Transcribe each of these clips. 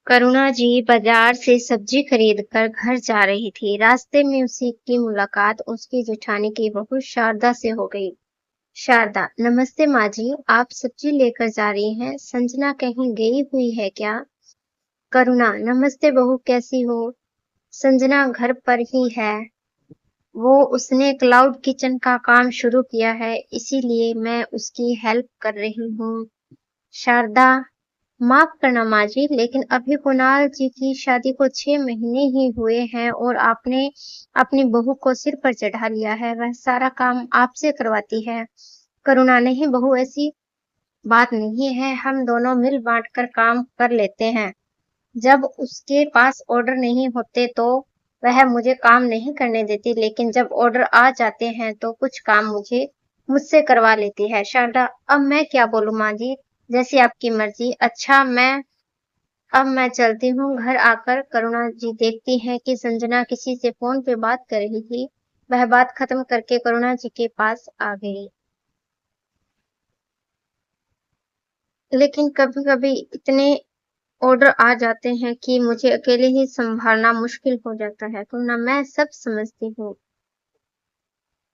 करुणा जी बाजार से सब्जी खरीद कर घर जा रही थी। रास्ते में उसी की मुलाकात उसकी जेठानी की बहू शारदा से हो गई। शारदा, नमस्ते माँ जी, आप सब्जी लेकर जा रही हैं? संजना कहीं गई हुई है क्या? करुणा, नमस्ते बहू, कैसी हो? संजना घर पर ही है। वो उसने क्लाउड किचन का काम शुरू किया है, इसीलिए मैं उसकी हेल्प कर रही हूँ। शारदा, माफ करना माँ जी, लेकिन अभी कुणाल जी की शादी को 6 महीने ही हुए हैं और आपने अपनी बहू को सिर पर चढ़ा लिया है। वह सारा काम आपसे करवाती है। करुणा, नहीं बहू, ऐसी बात नहीं है। हम दोनों मिल बांट कर काम कर लेते हैं। जब उसके पास ऑर्डर नहीं होते तो वह मुझे काम नहीं करने देती, लेकिन जब ऑर्डर आ जाते हैं तो कुछ काम मुझसे करवा लेती है। शारदा, अब मैं क्या बोलूं माँ जी, जैसी आपकी मर्जी। अच्छा, अब मैं चलती हूँ। घर आकर करुणा जी देखती हैं कि संजना किसी से फोन पे बात कर रही थी। वह बात खत्म करके करुणा जी के पास आ गई। लेकिन कभी कभी इतने ऑर्डर आ जाते हैं कि मुझे अकेले ही संभालना मुश्किल हो जाता है। करुणा, मैं सब समझती हूँ।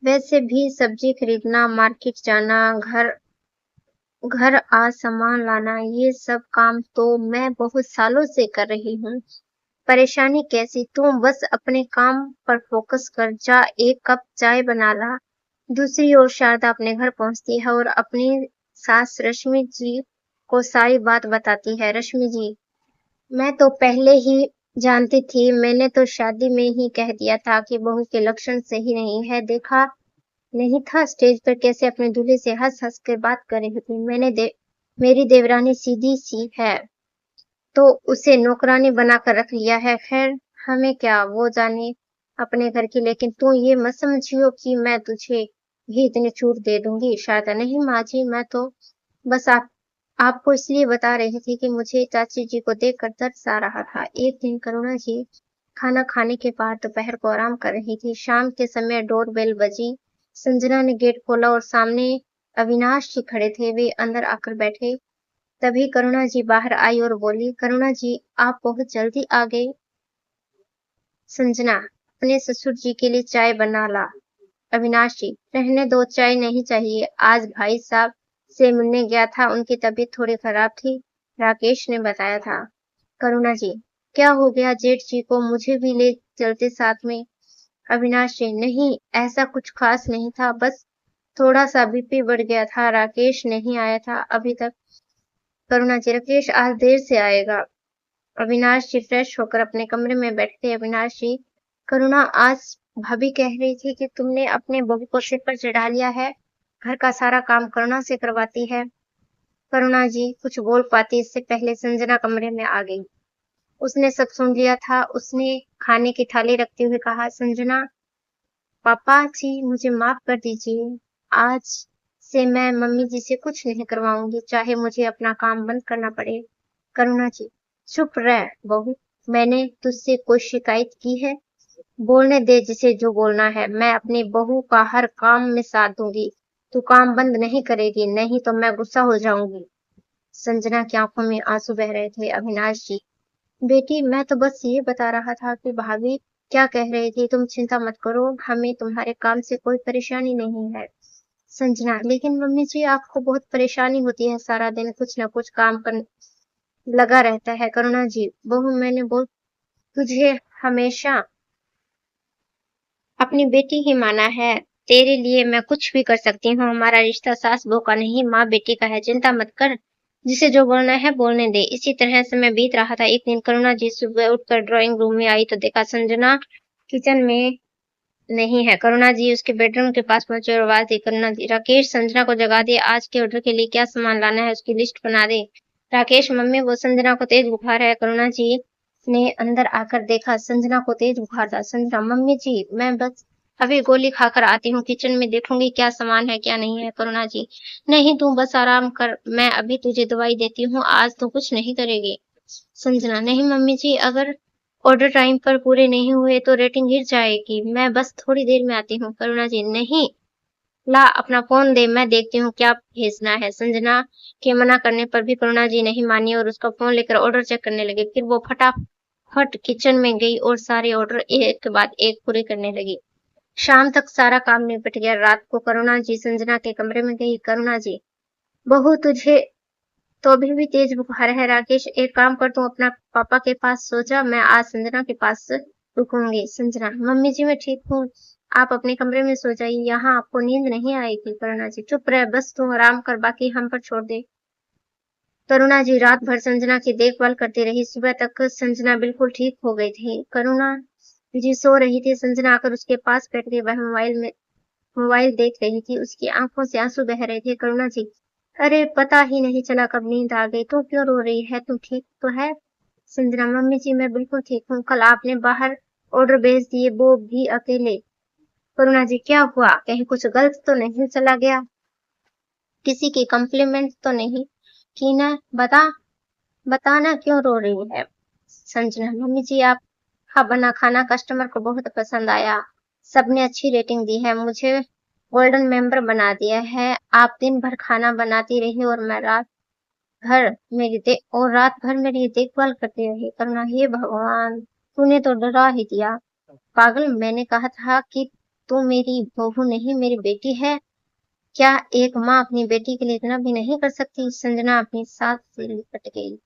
वैसे भी सब्जी खरीदना, मार्केट जाना, घर घर आ सामान लाना, ये सब काम तो मैं बहुत सालों से कर रही हूँ। परेशानी कैसी? तुम बस अपने काम पर फोकस कर। जा, एक कप चाय बना ला। दूसरी ओर शारदा अपने घर पहुंचती है और अपनी सास रश्मि जी को सारी बात बताती है। रश्मि जी, मैं तो पहले ही जानती थी। मैंने तो शादी में ही कह दिया था कि बहू के लक्षण सही नहीं है। देखा नहीं था स्टेज पर कैसे अपने दूल्हे से हंस हंस कर बात कर रही थी। मेरी देवरानी सीधी सी है तो उसे नौकरानी बनाकर रख लिया है। खैर, हमें क्या, वो जाने अपने घर की। लेकिन तू ये मत समझियो कि मैं तुझे भी इतनी छूट दे दूंगी। शारदा, नहीं माँ जी, मैं तो बस आपको इसलिए बता रही थी कि मुझे चाची जी को देखकर तरस आ रहा था। एक दिन करुणा जी खाना खाने के बाद दोपहर को आराम कर रही थी। शाम के समय डोरबेल बजी। संजना ने गेट खोला और सामने अविनाश जी खड़े थे। वे अंदर आकर बैठे। तभी करुणा जी बाहर आई और बोली, करुणा जी, आप बहुत जल्दी आ गए। संजना, अपने ससुर जी के लिए चाय बना ला। अविनाश जी, रहने दो, चाय नहीं चाहिए। आज भाई साहब से मिलने गया था, उनकी तबीयत थोड़ी खराब थी, राकेश ने बताया था। करुणा जी, क्या हो गया जेठ जी को? मुझे भी ले चलते साथ में। अविनाश जी, नहीं, ऐसा कुछ खास नहीं था, बस थोड़ा सा बीपी बढ़ गया था। राकेश नहीं आया था अभी तक। करुणा जी, राकेश आज देर से आएगा। अविनाश जी फ्रेश होकर अपने कमरे में बैठते। अविनाश जी, करुणा आज भाभी कह रही थी कि तुमने अपने बहू को सिर पर चढ़ा लिया है, घर का सारा काम करुणा से करवाती है। करुणा जी कुछ बोल पाती इससे पहले संजना कमरे में आ गई। उसने सब सुन लिया था। उसने खाने की थाली रखते हुए कहा, संजना, पापा जी मुझे माफ कर दीजिए। आज से मैं मम्मी जी से कुछ नहीं करवाऊंगी, चाहे मुझे अपना काम बंद करना पड़े। करुणा जी, चुप रह बहू, मैंने तुझसे कोई शिकायत की है? बोलने दे जिसे जो बोलना है। मैं अपनी बहू का हर काम में साथ दूंगी। तू काम बंद नहीं करेगी, नहीं तो मैं गुस्सा हो जाऊंगी। संजना की आंखों में आंसू बह रहे थे। अविनाश जी, बेटी, मैं तो बस ये बता रहा था कि भाभी क्या कह रही थी। तुम चिंता मत करो, हमें तुम्हारे काम से कोई परेशानी नहीं है। संजना, लेकिन मम्मी जी आपको बहुत परेशानी होती है, सारा दिन कुछ न कुछ काम कर लगा रहता है। करुणा जी, बहू, मैंने बोल तुझे हमेशा अपनी बेटी ही माना है। तेरे लिए मैं कुछ भी कर सकती हूँ। हमारा रिश्ता सास बहू का नहीं, माँ बेटी का है। चिंता मत कर, जिसे जो बोलना है बोलने दे। इसी तरह समय बीत रहा था। एक दिन करुणा जी सुबह उठकर ड्राइंग रूम में आई तो देखा संजना किचन में नहीं है। करुणा जी उसके बेडरूम के पास पहुंचे और आवाज दी, करुणा जी, राकेश, संजना को जगा दे। आज के ऑर्डर के लिए क्या सामान लाना है उसकी लिस्ट बना दे। राकेश, मम्मी, वो संजना को तेज बुखार है। करुणा जी ने अंदर आकर देखा संजना को तेज बुखार था। संजना, मम्मी जी, मैं बस अभी गोली खाकर आती हूँ, किचन में देखूंगी क्या सामान है क्या नहीं है। करुणा जी, नहीं, तू बस आराम कर, मैं अभी तुझे दवाई देती हूँ, आज तो कुछ नहीं करेगी। संजना, नहीं मम्मी जी, अगर ऑर्डर टाइम पर पूरे नहीं हुए तो रेटिंग गिर जाएगी। मैं बस थोड़ी देर में आती हूँ। करुणा जी, नहीं, ला अपना फोन दे, मैं देखती हूँ क्या भेजना है। संजना के मना करने पर भी करुणा जी नहीं मानी और उसका फोन लेकर ऑर्डर चेक करने लगी। फिर वो फटाफट किचन में गई और सारे ऑर्डर एक के बाद एक पूरे करने लगी। शाम तक सारा काम निपट गया। रात को करुणा जी संजना के कमरे में गई। करुणा जी, बहू तुझे तो अभी भी तेज बुखार है। राकेश, एक काम कर, तू अपना पापा के पास सो जा, मैं आज संजना के पास रुकूंगी। संजना, मम्मी जी मैं ठीक हूँ, आप अपने कमरे में सो जाइए, यहाँ आपको नींद नहीं आएगी। करुणा जी, चुप रह, बस तू आराम कर, बाकी हम पर छोड़ दे। करुणा जी रात भर संजना की देखभाल करती रही। सुबह तक संजना बिल्कुल ठीक हो गई थी। करुणा जी सो रही थी। संजना आकर उसके पास बैठ गई। वह मोबाइल देख रही थी। उसकी आंखों से आंसू बह रहे थे। करुणा जी, अरे पता ही नहीं चला कब नींद आ गई। तू क्यों रो रही है? तू ठीक तो है? संजना, मम्मी जी मैं बिल्कुल ठीक हूँ। कल आपने बाहर ऑर्डर भेज दिए, वो भी अकेले। करुणा जी, क्या हुआ? कहीं कुछ गलत तो नहीं चला गया? किसी की कम्प्लीमेंट तो नहीं की ना? बताना क्यों रो रही है? संजना, मम्मी जी आपका बना खाना कस्टमर को बहुत पसंद आया, सबने अच्छी रेटिंग दी है, मुझे गोल्डन मेंबर बना दिया है। आप दिन भर खाना बनाती रही और रात भर मेरी देखभाल करती रही। करुणा, हे भगवान, तूने तो डरा ही दिया। पागल, मैंने कहा था कि तू मेरी बहू नहीं मेरी बेटी है। क्या एक माँ अपनी बेटी के लिए इतना भी नहीं कर सकती? संजना अपनी सास से लिपट गई।